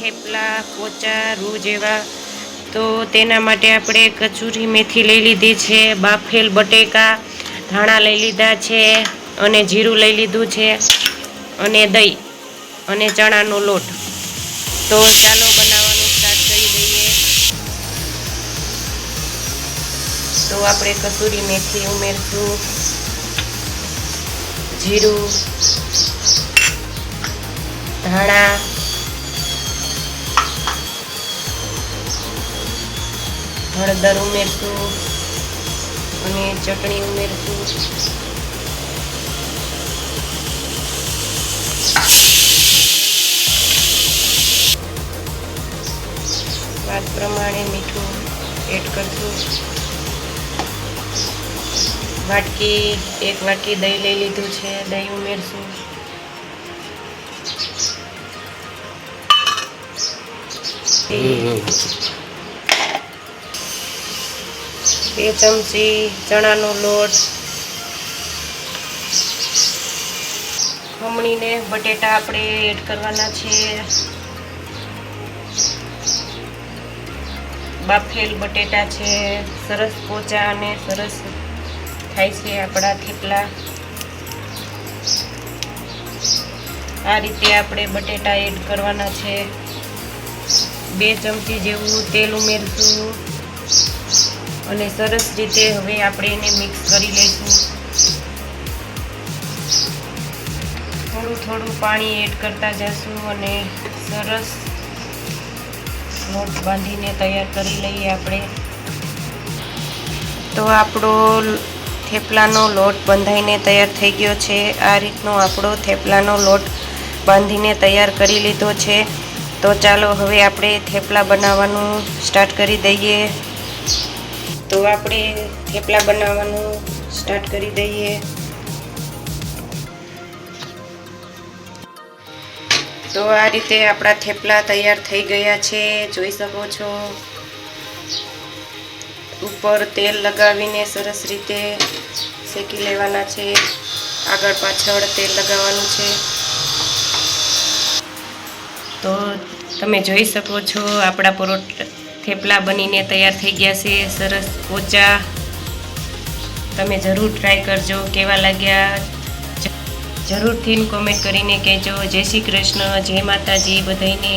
થેપલા, પોચા, રૂ જેવા। તો તેના માટે આપણે કચુરી મેથી લઈ લીધી છે, બાફેલ બટેકા, ધાણા લઈ લીધા છે અને જીરું લઈ લીધું છે અને દહીં અને ચણાનો લોટ। તો ચાલો બનાવવાનું સ્ટાર્ટ કરી દઈએ। તો આપણે કસૂરી મેથી ઉમેરશું, જીરું, ધાણા, હળદર ઉમેરશું અને ચટણી ઉમેરશું। સ્વાદ પ્રમાણે મીઠું એડ કરશું। એક વાટકી દહીં લઈ લીધું છે, દહીં ઉમેરશું। 2 ચમચી ચણાનો લોટ, ખમણીને બટેટા આપણે એડ કરવાના છે। બાફેલ બટેટા છે, સરસ પોચા અને સરસ થાય છે આપણા થેપલા। આ રીતે આપણે બટેટા એડ કરવાના છે। 2 ચમચી જેવું તેલ ઉમેરશું અને સરસ રીતે હવે આપણે એને મિક્સ કરી લઈશું। થોડું પાણી એડ કરતા જઈશું અને સરસ લોટ બાંધીને તૈયાર કરી લઈએ આપણે। તો આપણો થેપલાનો લોટ બંધાઈને તૈયાર થઈ ગયો છે। આ રીતનો આપણો થેપલાનો લોટ બાંધીને તૈયાર કરી લીધો છે। તો ચાલો હવે આપણે થેપલા બનાવવાનું સ્ટાર્ટ કરી દઈએ। તો આપણે થેપલા બનાવવાનું સ્ટાર્ટ કરી દઈએ। તો આ રીતે આપણા થેપલા તૈયાર થઈ ગયા છે, જોઈ શકો છો। ઉપર તેલ લગાવીને સરસ રીતે શેકી લેવાના છે, આગળ પાછળ તેલ લગાવવાનું છે। તો તમે જોઈ શકો છો આપણા થેપલા બનીને તૈયાર થઈ ગયા છે, સરસ પોચા। તમે જરૂર ટ્રાય કરજો, કેવા લાગ્યા જરૂરથી કોમેન્ટ કરીને કહેજો। જય શ્રી કૃષ્ણ, જય માતાજી બધાને।